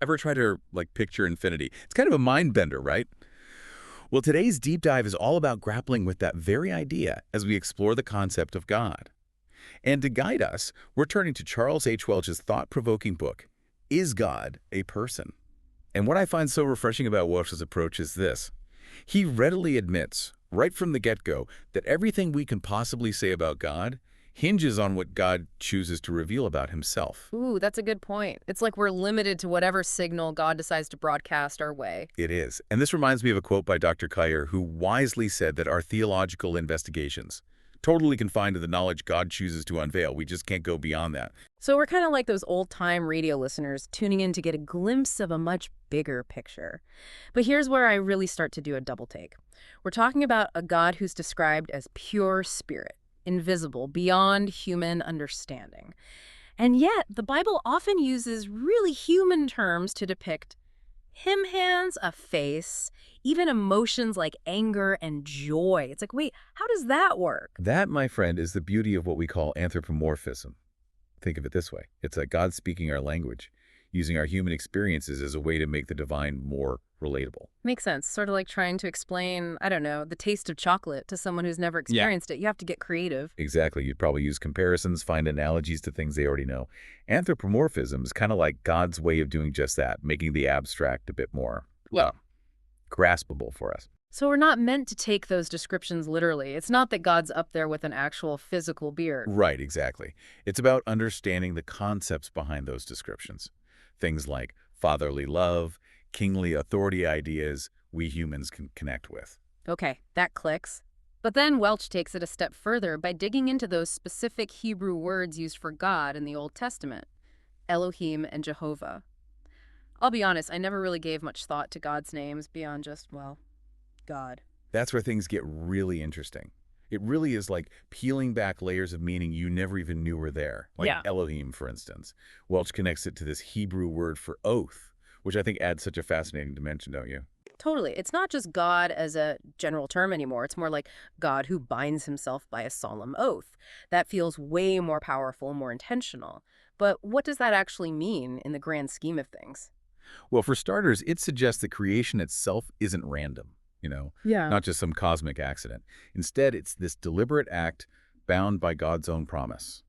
Ever try to, picture infinity? It's kind of a mind bender, right? Well, today's deep dive is all about grappling with that very idea as we explore the concept of God. And to guide us, we're turning to Charles H. Welch's thought-provoking book, Is God a Person? And what I find so refreshing about Welch's approach is this. He readily admits, right from the get-go, that everything we can possibly say about God hinges on what God chooses to reveal about himself. Ooh, that's a good point. It's like we're limited to whatever signal God decides to broadcast our way. It is. And this reminds me of a quote by Dr. Kyer, who wisely said that our theological investigations, totally confined to the knowledge God chooses to unveil. We just can't go beyond that. So we're kind of like those old-time radio listeners tuning in to get a glimpse of a much bigger picture. But here's where I really start to do a double take. We're talking about a God who's described as pure spirit, invisible, beyond human understanding. And yet, the Bible often uses really human terms to depict him hands, a face, even emotions like anger and joy. It's like, wait, how does that work? That, my friend, is the beauty of what we call anthropomorphism. Think of it this way. It's like God speaking our language, using our human experiences as a way to make the divine more relatable. Makes sense. Sort of like trying to explain, I don't know, the taste of chocolate to someone who's never experienced it. You have to get creative. Exactly. You'd probably use comparisons, find analogies to things they already know. Anthropomorphism is kind of like God's way of doing just that, making the abstract a bit more, graspable for us. So we're not meant to take those descriptions literally. It's not that God's up there with an actual physical beard. Right, exactly. It's about understanding the concepts behind those descriptions. Things like fatherly love, kingly authority ideas we humans can connect with. Okay, that clicks. But then Whelch takes it a step further by digging into those specific Hebrew words used for God in the Old Testament, Elohim and Jehovah. I'll be honest, I never really gave much thought to God's names beyond just, well, God. That's where things get really interesting. It really is like peeling back layers of meaning you never even knew were there. Like Elohim, for instance. Welch connects it to this Hebrew word for oath, which I think adds such a fascinating dimension, don't you? Totally. It's not just God as a general term anymore. It's more like God who binds himself by a solemn oath. That feels way more powerful, more intentional. But what does that actually mean in the grand scheme of things? Well, for starters, it suggests that creation itself isn't random. Not just some cosmic accident. Instead, it's this deliberate act bound by God's own promise.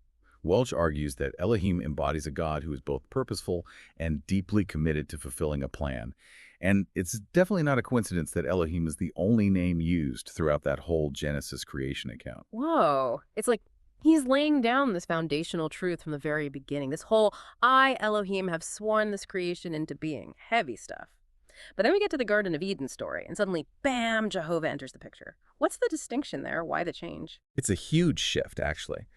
Welch argues that Elohim embodies a God who is both purposeful and deeply committed to fulfilling a plan. And it's definitely not a coincidence that Elohim is the only name used throughout that whole Genesis creation account. Whoa. It's like he's laying down this foundational truth from the very beginning. This whole, I, Elohim, have sworn this creation into being. Heavy stuff. But then we get to the Garden of Eden story, and suddenly, bam, Jehovah enters the picture. What's the distinction there? Why the change? It's a huge shift, actually.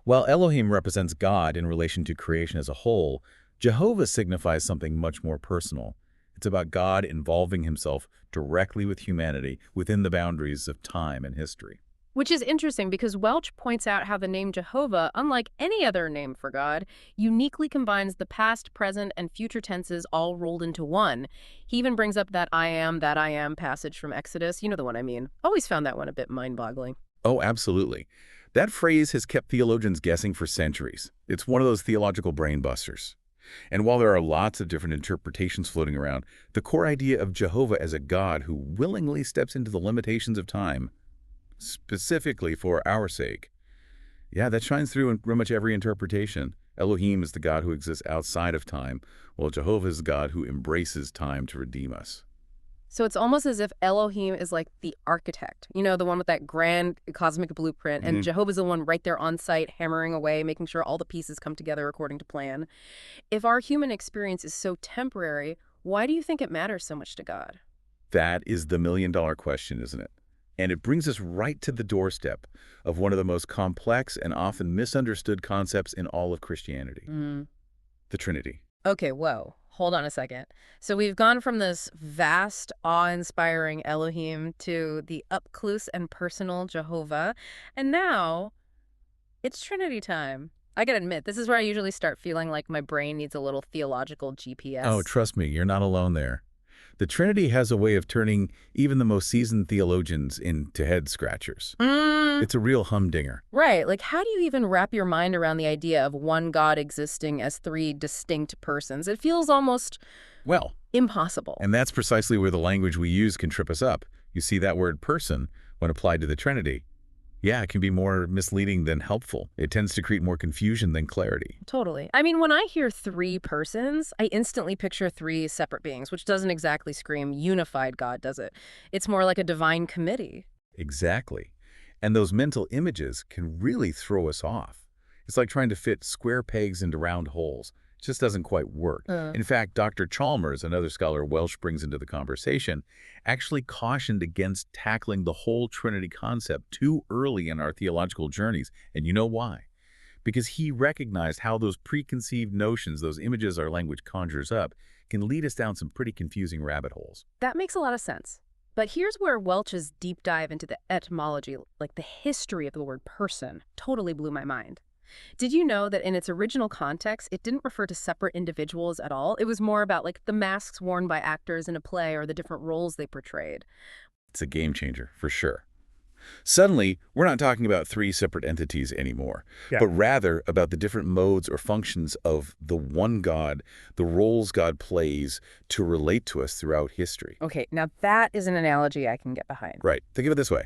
While Elohim represents God in relation to creation as a whole, Jehovah signifies something much more personal. It's about God involving himself directly with humanity within the boundaries of time and history. Which is interesting because Whelch points out how the name Jehovah, unlike any other name for God, uniquely combines the past, present, and future tenses all rolled into one. He even brings up that I am passage from Exodus. You know the one I mean. Always found that one a bit mind-boggling. Oh, absolutely. That phrase has kept theologians guessing for centuries. It's one of those theological brain busters. And while there are lots of different interpretations floating around, the core idea of Jehovah as a God who willingly steps into the limitations of time, specifically for our sake. Yeah, that shines through in pretty much every interpretation. Elohim is the God who exists outside of time, while Jehovah is the God who embraces time to redeem us. So it's almost as if Elohim is like the architect, the one with that grand cosmic blueprint, and Jehovah's the one right there on site, hammering away, making sure all the pieces come together according to plan. If our human experience is so temporary, why do you think it matters so much to God? That is the million-dollar question, isn't it? And it brings us right to the doorstep of one of the most complex and often misunderstood concepts in all of Christianity, the Trinity. Okay, whoa. Hold on a second. So we've gone from this vast, awe-inspiring Elohim to the up-close and personal Jehovah, and now it's Trinity time. I gotta admit, this is where I usually start feeling like my brain needs a little theological GPS. Oh, trust me, you're not alone there. The Trinity has a way of turning even the most seasoned theologians into head-scratchers. It's a real humdinger. Right. Like, how do you even wrap your mind around the idea of one God existing as three distinct persons? It feels almost Well, Impossible. and that's precisely where the language we use can trip us up. You see that word person when applied to the Trinity. Yeah, it can be more misleading than helpful. It tends to create more confusion than clarity. Totally. I mean, when I hear three persons, I instantly picture three separate beings, which doesn't exactly scream unified God, does it? It's more like a divine committee. Exactly. And those mental images can really throw us off. It's like trying to fit square pegs into round holes. It just doesn't quite work. In fact, Dr. Chalmers, another scholar Whelch brings into the conversation, actually cautioned against tackling the whole Trinity concept too early in our theological journeys. And you know why? Because he recognized how those preconceived notions, those images our language conjures up, can lead us down some pretty confusing rabbit holes. That makes a lot of sense. But here's where Welch's deep dive into the etymology, like the history of the word person, totally blew my mind. Did you know that in its original context, it didn't refer to separate individuals at all? It was more about like the masks worn by actors in a play or the different roles they portrayed. It's a game changer, for sure. Suddenly, we're not talking about three separate entities anymore, Yeah. but rather about the different modes or functions of the one God, the roles God plays to relate to us throughout history. Okay, now that is an analogy I can get behind. Right. Think of it this way.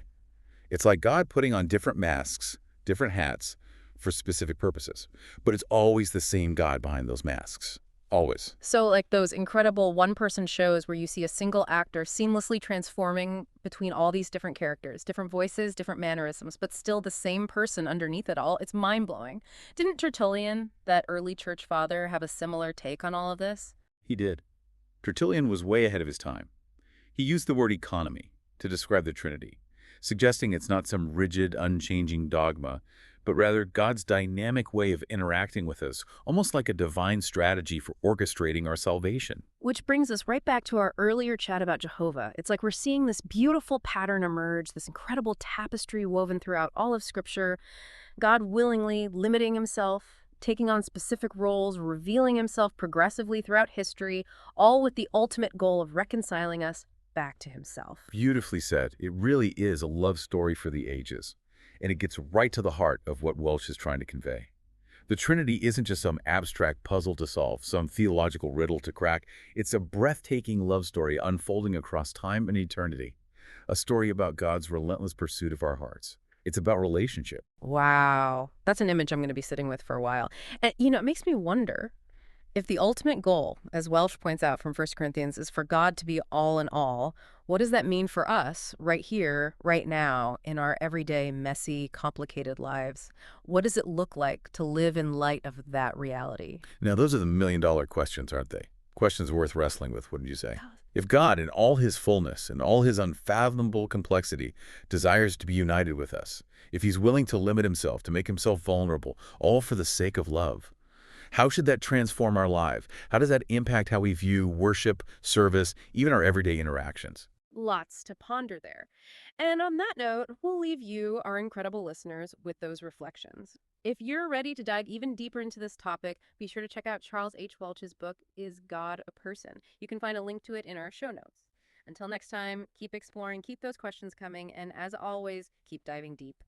It's like God putting on different masks, different hats for specific purposes, but it's always the same God behind those masks. Always. So like those incredible one-person shows where you see a single actor seamlessly transforming between all these different characters, different voices, different mannerisms, but still the same person underneath it all. It's mind-blowing. Didn't Tertullian, that early church father, have a similar take on all of this? He did. Tertullian was way ahead of his time. He used the word economy to describe the Trinity, suggesting it's not some rigid, unchanging dogma, but rather God's dynamic way of interacting with us, almost like a divine strategy for orchestrating our salvation. Which brings us right back to our earlier chat about Jehovah. It's like we're seeing this beautiful pattern emerge, this incredible tapestry woven throughout all of Scripture, God willingly limiting himself, taking on specific roles, revealing himself progressively throughout history, all with the ultimate goal of reconciling us back to himself. Beautifully said. It really is a love story for the ages, and it gets right to the heart of what Welch is trying to convey. The Trinity isn't just some abstract puzzle to solve, some theological riddle to crack. It's a breathtaking love story unfolding across time and eternity, a story about God's relentless pursuit of our hearts. It's about relationship. Wow. That's an image I'm going to be sitting with for a while. And, you know, it makes me wonder if the ultimate goal, as Welch points out from 1 Corinthians, is for God to be all in all, what does that mean for us right here, right now, in our everyday, messy, complicated lives? What does it look like to live in light of that reality? Now, those are the million-dollar questions, aren't they? Questions worth wrestling with, wouldn't you say? If God, in all his fullness and all his unfathomable complexity, desires to be united with us, if he's willing to limit himself, to make himself vulnerable, all for the sake of love, how should that transform our life? How does that impact how we view worship, service, even our everyday interactions? Lots to ponder there. And on that note, we'll leave you, our incredible listeners, with those reflections. If you're ready to dive even deeper into this topic, be sure to check out Charles H. Welch's book, Is God a Person? You can find a link to it in our show notes. Until next time, keep exploring, keep those questions coming, and as always, keep diving deep.